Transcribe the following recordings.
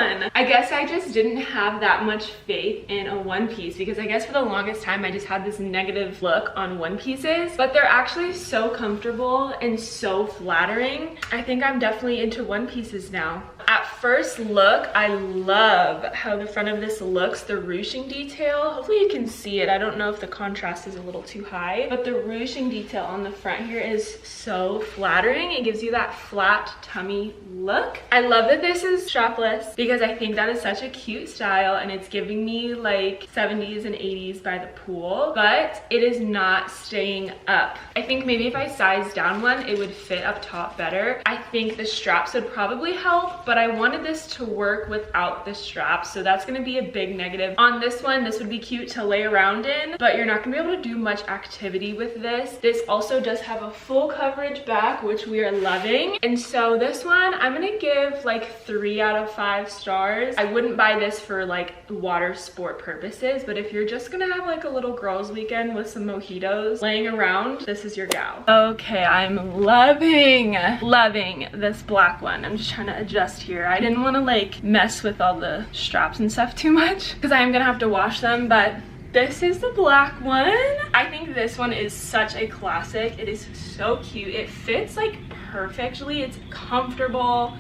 one. I guess I just didn't have that much faith in a one piece because I guess for the longest time I just had this negative look on one pieces, but they're actually so comfortable and so flattering. I think I'm definitely into one pieces now. At first look, I love how the front of this looks, the ruching detail. Hopefully you can see it. I don't know if the contrast is a little too high, but the ruching detail on the front here is so flattering. It gives you that flat tummy look. I love that this is strapless because I think that is such a cute style and it's giving me like 70s and 80s by the pool, but it is not staying up. I think maybe if I sized down one, it would fit up top better. I think the straps would probably help, but I wanted this to work without the straps, so that's gonna be a big negative. On this one, this would be cute to lay around in, but you're not gonna be able to do much activity with this. This also does have a full coverage back, which we are loving. And so this one, I'm gonna give like 3 out of 5 stars. I wouldn't buy this for like water sport purposes, but if you're just gonna have like a little girls weekend with some mojitos laying around, this is your gal. Okay, I'm loving this black one. I'm just trying to adjust here. I didn't want to like mess with all the straps and stuff too much because I am gonna have to wash them, but this is the black one. I think this one is such a classic. It is so cute. It fits like perfectly. It's comfortable,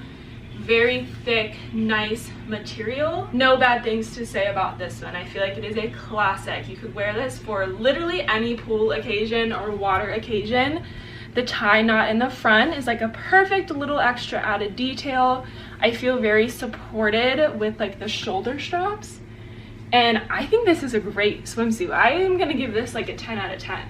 very thick, nice material. No bad things to say about this one. I feel like it is a classic. You could wear this for literally any pool occasion or water occasion. The tie knot in the front is like a perfect little extra added detail. I feel very supported with like the shoulder straps. And I think this is a great swimsuit. I am gonna give this like a 10 out of 10.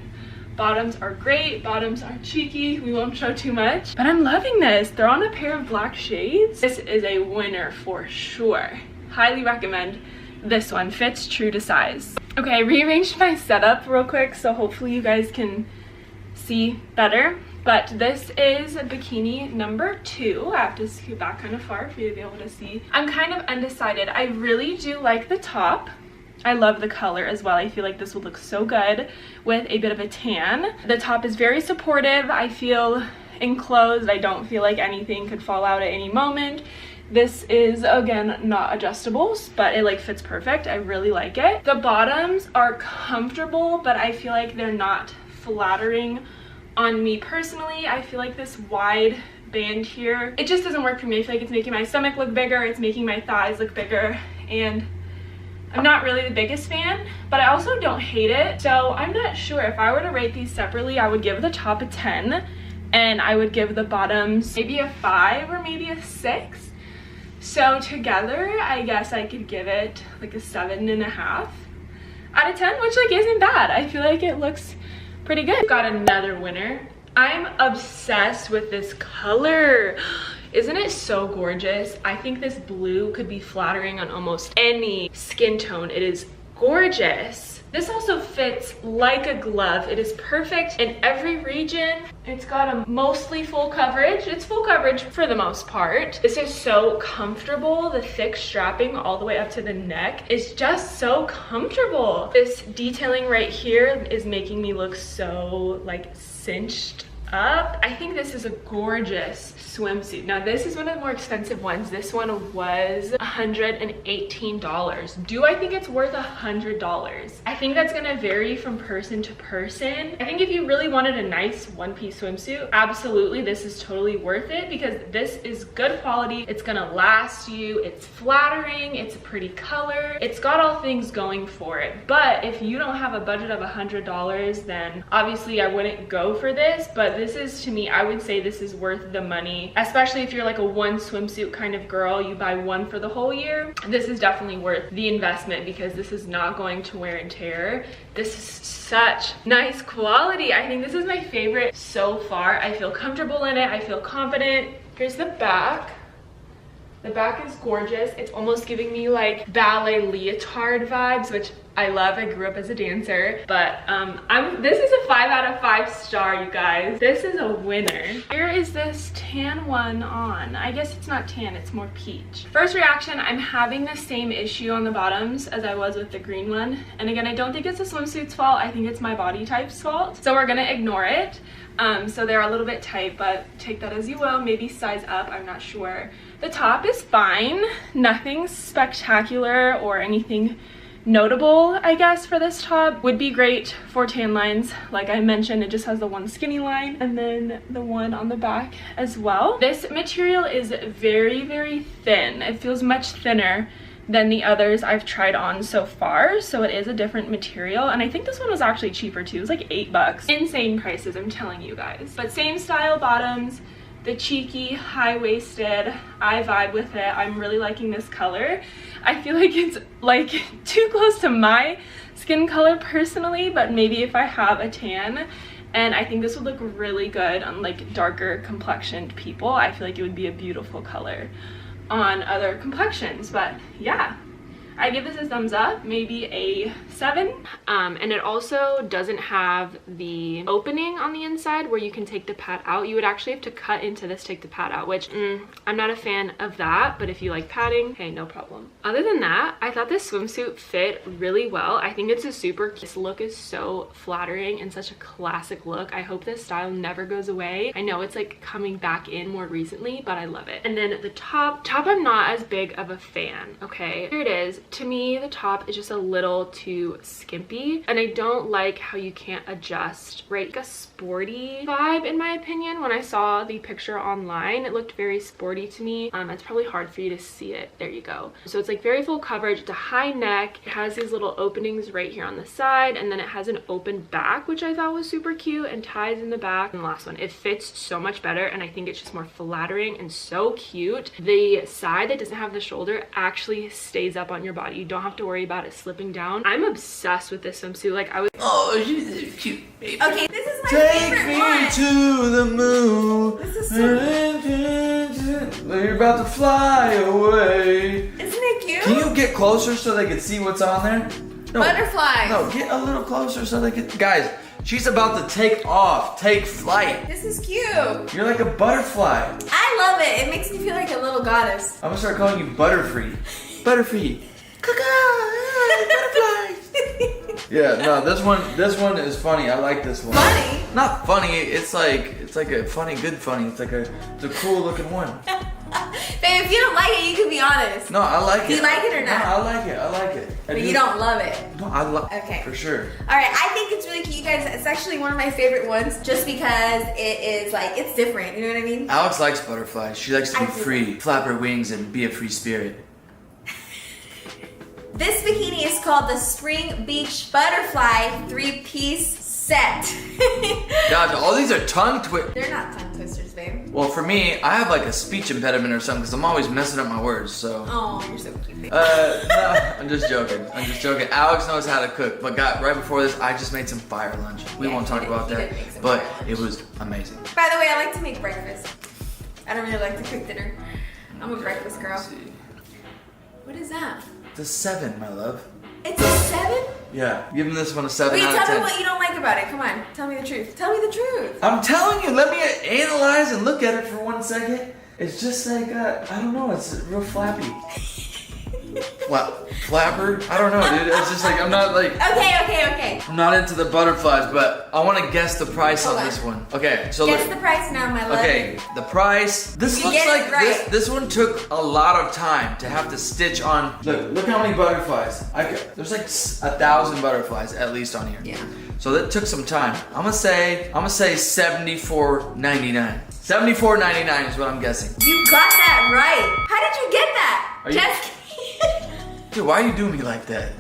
Bottoms are great, bottoms are cheeky. We won't show too much, but I'm loving this. They're on a pair of black shades. This is a winner for sure. Highly recommend this one. Fits true to size. Okay, I rearranged my setup real quick, so hopefully you guys can see better, but this is bikini number 2. I have to scoot back kind of far for you to be able to see. I'm kind of undecided. I really do like the top. I love the color as well. I feel like this will look so good with a bit of a tan. The top is very supportive. I feel enclosed. I don't feel like anything could fall out at any moment. This is, again, not adjustables, but it like fits perfect. I really like it. The bottoms are comfortable, but I feel like they're not flattering on me personally. I feel like this wide band here, it just doesn't work for me. I feel like it's making my stomach look bigger, it's making my thighs look bigger, and I'm not really the biggest fan, but I also don't hate it. So I'm not sure. If I were to rate these separately, I would give the top a 10 and I would give the bottoms maybe a 5 or maybe a 6. So together, I guess I could give it like a 7.5 out of 10, which like isn't bad. I feel like it looks pretty good. Got another winner. I'm obsessed with this color. Isn't it so gorgeous? I think this blue could be flattering on almost any skin tone. It is gorgeous. This also fits like a glove. It is perfect in every region. It's got a mostly full coverage. It's full coverage for the most part. This is so comfortable. The thick strapping all the way up to the neck is just so comfortable. This detailing right here is making me look so like cinched up. I think this is a gorgeous swimsuit. Now this is one of the more expensive ones. This one was $118. Do I think it's worth $100? I think that's gonna vary from person to person. I think if you really wanted a nice one-piece swimsuit, absolutely this is totally worth it because this is good quality. It's gonna last you. It's flattering. It's a pretty color. It's got all things going for it. But if you don't have a budget of $100, then obviously I wouldn't go for this, but this is, to me, I would say this is worth the money, especially if you're like a one swimsuit kind of girl. You buy one for the whole year. This is definitely worth the investment because this is not going to wear and tear. This is such nice quality. I think this is my favorite so far. I feel comfortable in it. I feel confident. Here's the back. The back is gorgeous. It's almost giving me like ballet leotard vibes, which I grew up as a dancer, but this is a 5 out of 5 star, you guys. This is a winner. Here is this tan one on. I guess it's not tan, it's more peach. First reaction, I'm having the same issue on the bottoms as I was with the green one. And again, I don't think it's the swimsuit's fault. I think it's my body type's fault. So we're gonna ignore it. So they're a little bit tight, but take that as you will. Maybe size up, I'm not sure. The top is fine. Nothing spectacular or anything notable, I guess, for this top. Would be great for tan lines. Like I mentioned, it just has the one skinny line and then the one on the back as well. This material is very, very thin. It feels much thinner than the others I've tried on so far, so it is a different material, and I think this one was actually cheaper too. It was like $8. Insane prices, I'm telling you guys. But same style bottoms, the cheeky, high-waisted. I vibe with it. I'm really liking this color. I feel like it's like too close to my skin color personally, but maybe if I have a tan, and I think this would look really good on like darker complexioned people. I feel like it would be a beautiful color on other complexions. But yeah, I give this a thumbs up, maybe a 7. And it also doesn't have the opening on the inside where you can take the pad out. You would actually have to cut into this, take the pad out, which I'm not a fan of that, but if you like padding, hey, no problem. Other than that, I thought this swimsuit fit really well. I think it's a super, this look is so flattering and such a classic look. I hope this style never goes away. I know it's like coming back in more recently, but I love it. And then the top I'm not as big of a fan, okay? Here it is. To me, the top is just a little too skimpy, and I don't like how you can't adjust, right? Like a sporty vibe in my opinion. When I saw the picture online, it looked very sporty to me. It's probably hard for you to see it. There you go. So it's like very full coverage. It's a high neck. It has these little openings right here on the side, and then it has an open back, which I thought was super cute, and ties in the back. And the last one, it fits so much better, and I think it's just more flattering and so cute. The side that doesn't have the shoulder actually stays up on your body. You don't have to worry about it slipping down. I'm obsessed with this swimsuit. Like I was, oh, she's a cute baby. Okay, this is my favorite one. Take me to the moon. This is so You're about to fly away. Isn't it cute? Can you get closer so they can see what's on there? No, Butterflies. No, get a little closer so they can. Guys, she's about to take off, take flight. This is cute. You're like a butterfly. I love it. It makes me feel like a little goddess. I'm gonna start calling you Butterfree. Butterfree. Butterflies. Yeah, no, this one is funny. I like this one. Funny? Not funny. It's like a funny, good funny. It's a cool looking one. Babe, if you don't like it, you can be honest. No, I like it. Do you like it or not? No, I like it. I like it. But you don't love it. No, I like it. Okay. For sure. Alright, I think it's really cute, you guys. It's actually one of my favorite ones just because it is like, it's different. You know what I mean? Alex likes butterflies. She likes to be free. Flap her wings and be a free spirit. This bikini is called the Spring Beach Butterfly 3-piece set. Gosh, all these are tongue twisters. They're not tongue twisters, babe. Well, for me, I have like a speech impediment or something because I'm always messing up my words, so. Oh, you're so cute, babe. No, I'm just joking. I'm just joking. Alex knows how to cook, but right before this, I just made some fire lunch. We won't talk about that, but it was amazing. By the way, I like to make breakfast. I don't really like to cook dinner. I'm a breakfast girl. Let's see. What is that? It's a 7, my love. It's a 7? Yeah, giving this one a 7 Wait, out of 10. tell me what you don't like about it. Come on, tell me the truth. Tell me the truth. I'm telling you, let me analyze and look at it for 1 second. It's just like, I don't know, it's real flappy. Flapper? I don't know, dude. It's just like, I'm not like... Okay. I'm not into the butterflies, but I want to guess the price on this one. Okay, so guess the price now, my love. Okay, the price. This looks like right. this one took a lot of time to have to stitch on. Look how many butterflies. There's like 1,000 butterflies at least on here. Yeah. So that took some time. I'm gonna say $74.99. $74.99 is what I'm guessing. You got that right. How did you get that? Just kidding. Dude, why are you doing me like that?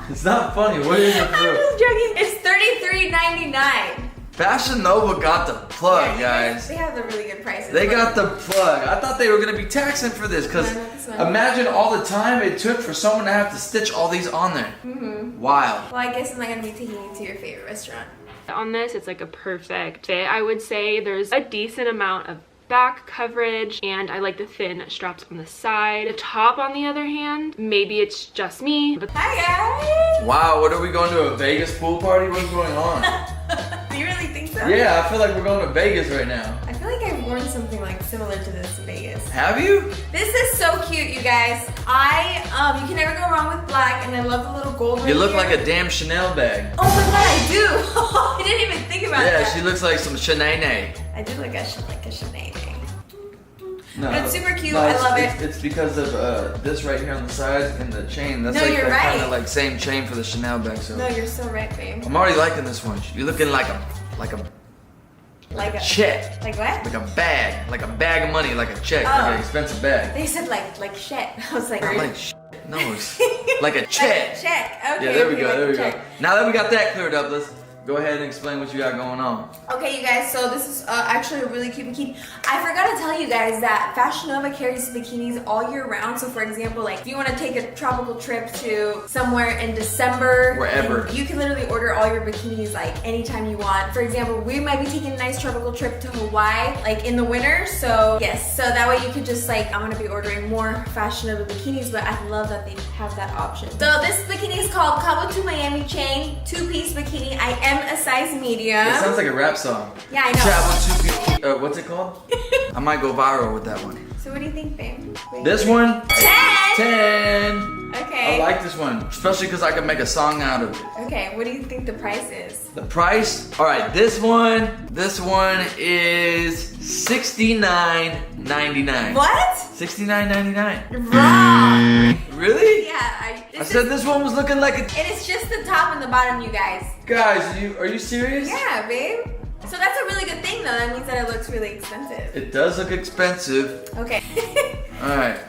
It's not funny. What is it for? I'm just joking. It's $33.99. Fashion Nova got the plug, guys. They have the really good prices. They got the plug. I thought they were gonna be taxing for this because imagine all the time it took for someone to have to stitch all these on there. Wild. Well, I guess I'm not gonna be taking you to your favorite restaurant. On this, it's like a perfect fit. I would say there's a decent amount of back coverage, and I like the thin straps on the side. The top, on the other hand, maybe it's just me, but hi guys! Wow, what are we going to, a Vegas pool party? What's going on? Do you really think so? Yeah, I feel like we're going to Vegas right now. I feel like I've worn something like similar to this in Vegas. Have you? This is so cute, you guys. You can never go wrong with black, and I love the little gold. You look here. like a damn Chanel bag. Oh my god, I do. I didn't even think about that. Yeah, she looks like some Shanae. I do look like a Shanae. No, But it's super cute. no, I love it. It's because of this right here on the sides and the chain. That's No, like you're the kind right. of like same chain for the Chanel bag. So No, you're so right, babe. I'm already liking this one. You're looking like a check. Like what? Like a bag of money, like a check, Oh. like an expensive bag. They said like shit. I was like, Not like shit. No, it's like a check. Like a check. Okay. Yeah, there we okay, go, like there a we go. check. Now that we got that cleared up, let's go ahead and explain what you got going on. Okay, you guys, so this is actually a really cute bikini. I forgot to tell you guys that Fashion Nova carries bikinis all year round. So for example, like if you want to take a tropical trip to somewhere in December, Wherever. you can literally order all your bikinis like anytime you want. For example, we might be taking a nice tropical trip to Hawaii like in the winter. So yes, so that way you could just like, I'm going to be ordering more Fashion Nova bikinis, but I love that they have that option. So this bikini is called Cabo to Miami Chain 2-piece bikini. I am a size medium. It sounds like a rap song. Yeah, I know. Travel to what's it called? I might go viral with that one. So what do you think, babe? This one? 10! 10! Okay. I like this one, especially because I can make a song out of it. Okay, what do you think the price is? The price? Alright, this one is $69.99. What? $69.99. Wrong! Really? Yeah, I said this one was looking like a... And it's just the top and the bottom, you guys. Guys, are you serious? Yeah, babe. So that's a really good thing, though. That means that it looks really expensive. It does look expensive. Okay. Alright.